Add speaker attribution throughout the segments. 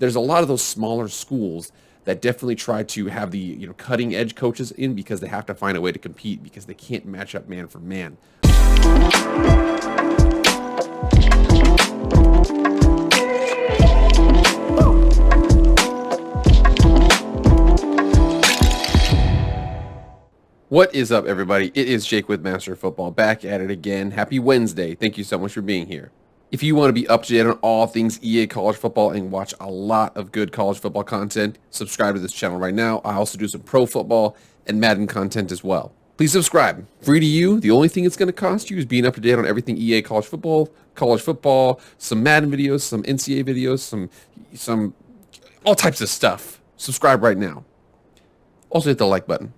Speaker 1: there's a lot of those smaller schools that definitely try to have the cutting edge coaches in because they have to find a way to compete because they can't match up man for man. What is up, everybody? It is Jake with Master of Football, back at it again. Happy Wednesday. Thank you so much for being here. If you want to be up to date on all things EA college football and watch a lot of good college football content, subscribe to this channel right now. I also do some pro football and Madden content as well. Please subscribe. Free to you. The only thing it's going to cost you is being up to date on everything EA college football, some Madden videos, some NCAA videos, some all types of stuff. Subscribe right now. Also hit the like button.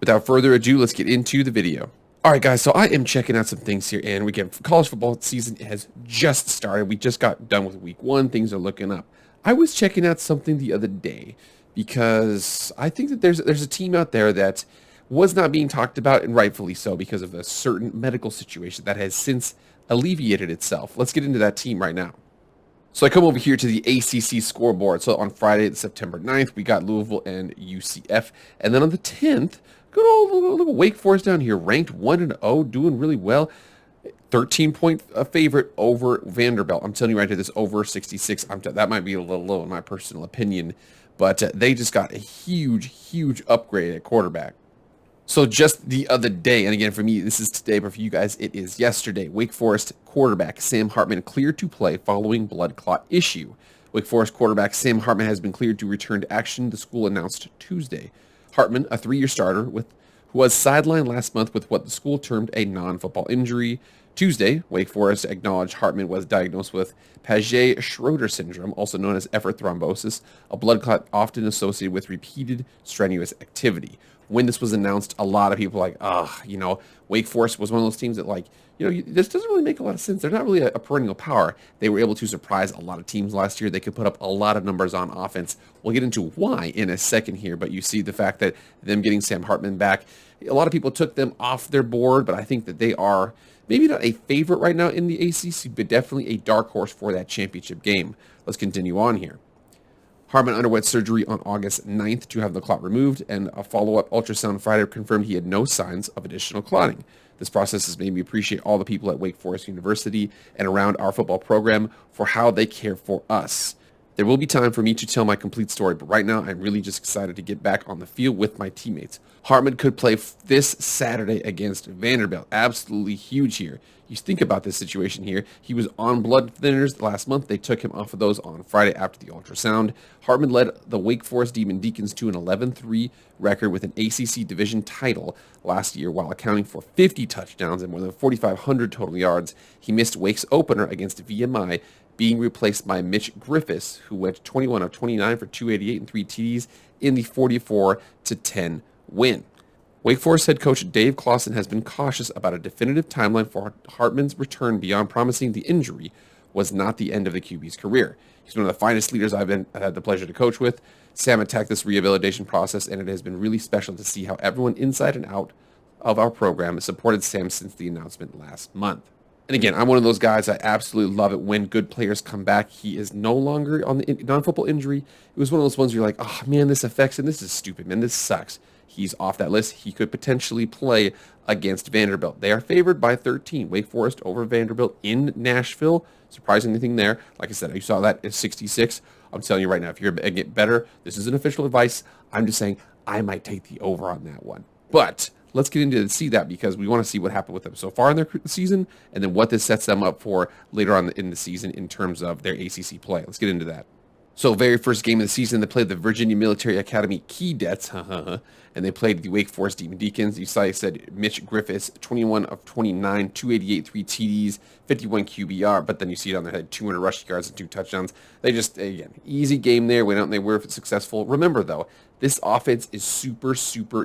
Speaker 1: Without further ado, let's get into the video. All right, guys, so I am checking out some things here, and again, college football season has just started. We just got done with week 1. Things are looking up. I was checking out something the other day because I think that there's a team out there that was not being talked about, and rightfully so, because of a certain medical situation that has since alleviated itself. Let's get into that team right now. So I come over here to the ACC scoreboard. So on Friday, September 9th, we got Louisville and UCF. And then on the 10th, good old little Wake Forest down here, ranked 1-0, doing really well. 13-point favorite over Vanderbilt. I'm telling you right here, this over 66. That might be a little low in my personal opinion, but they just got a huge upgrade at quarterback. So just the other day, and again, for me, this is today, but for you guys, it is yesterday. Wake Forest quarterback Sam Hartman cleared to play following blood clot issue. Wake Forest quarterback Sam Hartman has been cleared to return to action, the school announced Tuesday. Hartman, a 3-year starter who was sidelined last month with what the school termed a non-football injury. Tuesday, Wake Forest acknowledged Hartman was diagnosed with Paget-Schroeder syndrome, also known as effort thrombosis, a blood clot often associated with repeated strenuous activity. When this was announced, a lot of people were like, Wake Forest was one of those teams that this doesn't really make a lot of sense. They're not really a perennial power. They were able to surprise a lot of teams last year. They could put up a lot of numbers on offense. We'll get into why in a second here, but you see the fact that them getting Sam Hartman back, a lot of people took them off their board, but I think that they are maybe not a favorite right now in the ACC, but definitely a dark horse for that championship game. Let's continue on here. Hartman underwent surgery on August 9th to have the clot removed, and a follow-up ultrasound Friday confirmed he had no signs of additional clotting. This process has made me appreciate all the people at Wake Forest University and around our football program for how they care for us. There will be time for me to tell my complete story, but right now I'm really just excited to get back on the field with my teammates. Hartman could play this Saturday against Vanderbilt. Absolutely huge here. You think about this situation here. He was on blood thinners last month. They took him off of those on Friday after the ultrasound. Hartman led the Wake Forest Demon Deacons to an 11-3 record with an ACC Division title last year while accounting for 50 touchdowns and more than 4,500 total yards. He missed Wake's opener against VMI, being replaced by Mitch Griffiths, who went 21 of 29 for 288 and 3 TDs in the 44-10 win. Wake Forest head coach Dave Clawson has been cautious about a definitive timeline for Hartman's return beyond promising the injury was not the end of the QB's career. He's one of the finest leaders I've had the pleasure to coach with. Sam attacked this rehabilitation process, and it has been really special to see how everyone inside and out of our program has supported Sam since the announcement last month. And again, I'm one of those guys, I absolutely love it when good players come back. He is no longer on the non-football injury. It was one of those ones where you're like, oh man, this affects him. This is stupid, man. This sucks. He's off that list. He could potentially play against Vanderbilt. They are favored by 13. Wake Forest over Vanderbilt in Nashville. Surprising anything there. Like I said, you saw that at 66. I'm telling you right now, if you're going to get better, this isn't official advice. I'm just saying I might take the over on that one. But let's get into see that because we want to see what happened with them so far in their season and then what this sets them up for later on in the season in terms of their ACC play. Let's get into that. So very first game of the season, they played the Virginia Military Academy Keydets, and they played the Wake Forest Demon Deacons. You saw, I said, Mitch Griffiths, 21 of 29, 288, 3 TDs, 51 QBR, but then you see it on their head, 200 rushing yards and 2 touchdowns. They just, again, easy game there, went out and they were successful. Remember, though, this offense is super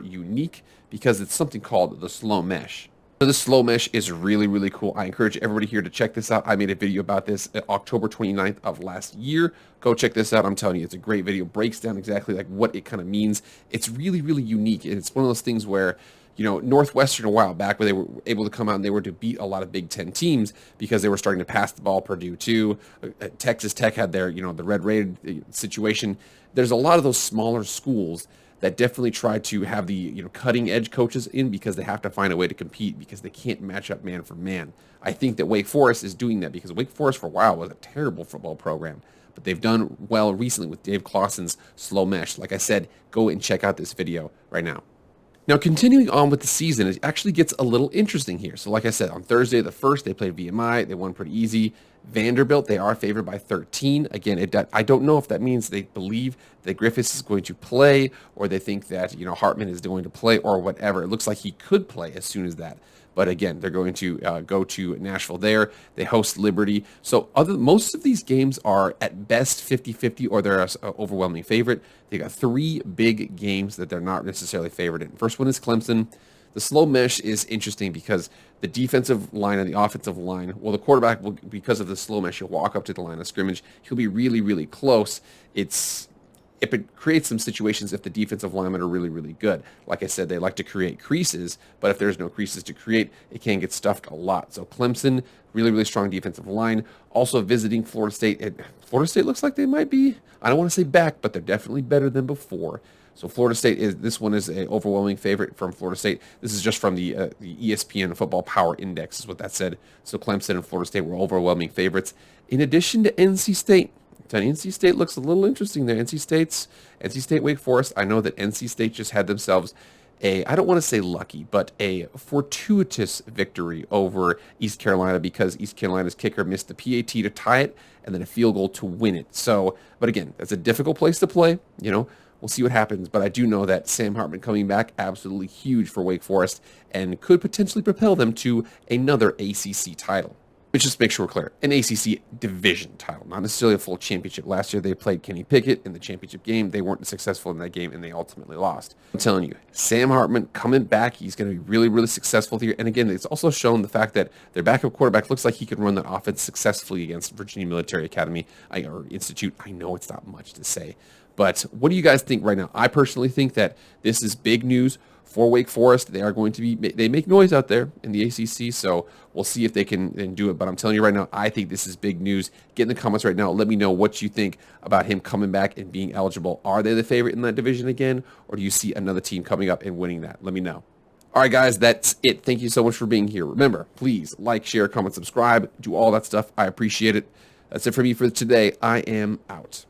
Speaker 1: unique because it's something called the slow mesh. So the slow mesh is really cool. I encourage everybody here to check this out. I made a video about this October 29th of last year. Go check this out. I'm telling you, it's a great video. Breaks down exactly like what it kind of means. It's really unique. It's one of those things where, Northwestern a while back where they were able to come out and they were to beat a lot of Big Ten teams because they were starting to pass the ball. Purdue too. Texas Tech had their, the red raid situation. There's a lot of those smaller schools that definitely try to have the cutting edge coaches in because they have to find a way to compete because they can't match up man for man. I think that Wake Forest is doing that because Wake Forest for a while was a terrible football program, but they've done well recently with Dave Clawson's slow mesh. Like I said, go and check out this video right now. Now, continuing on with the season, it actually gets a little interesting here. So like I said, on Thursday the 1st, they played VMI. They won pretty easy. Vanderbilt, they are favored by 13. Again, I don't know if that means they believe that Griffiths is going to play or they think that, Hartman is going to play or whatever. It looks like he could play as soon as that. But again, they're going to go to Nashville there. They host Liberty. So most of these games are at best 50-50 or they're an overwhelming favorite. They got 3 big games that they're not necessarily favored in. First one is Clemson. The slow mesh is interesting because the defensive line and the offensive line, well, the quarterback, will, because of the slow mesh, he'll walk up to the line of scrimmage. He'll be really, really close. If it creates some situations if the defensive linemen are really, really good. Like I said, they like to create creases, but if there's no creases to create, it can get stuffed a lot. So Clemson, really, really strong defensive line. Also visiting Florida State. Florida State looks like they might be, I don't want to say back, but they're definitely better than before. So Florida State this one is an overwhelming favorite from Florida State. This is just from the ESPN Football Power Index is what that said. So Clemson and Florida State were overwhelming favorites. In addition to NC State, NC State looks a little interesting there. NC State, Wake Forest. I know that NC State just had themselves I don't want to say lucky, but a fortuitous victory over East Carolina because East Carolina's kicker missed the PAT to tie it and then a field goal to win it. So, but again, that's a difficult place to play. We'll see what happens, but I do know that Sam Hartman coming back, absolutely huge for Wake Forest and could potentially propel them to another ACC title. Let's just make sure we're clear. An ACC Division title, not necessarily a full championship. Last year, they played Kenny Pickett in the championship game. They weren't successful in that game, and they ultimately lost. I'm telling you, Sam Hartman coming back, he's going to be really, really successful here. And again, it's also shown the fact that their backup quarterback looks like he can run that offense successfully against Virginia Military Academy or Institute. I know it's not much to say, but what do you guys think right now? I personally think that this is big news for Wake Forest. They are going to they make noise out there in the ACC, so we'll see if they can do it. But I'm telling you right now, I think this is big news. Get in the comments right now. Let me know what you think about him coming back and being eligible. Are they the favorite in that division again, or do you see another team coming up and winning that? Let me know. All right, guys, that's it. Thank you so much for being here. Remember, please like, share, comment, subscribe, do all that stuff. I appreciate it. That's it for me for today. I am out.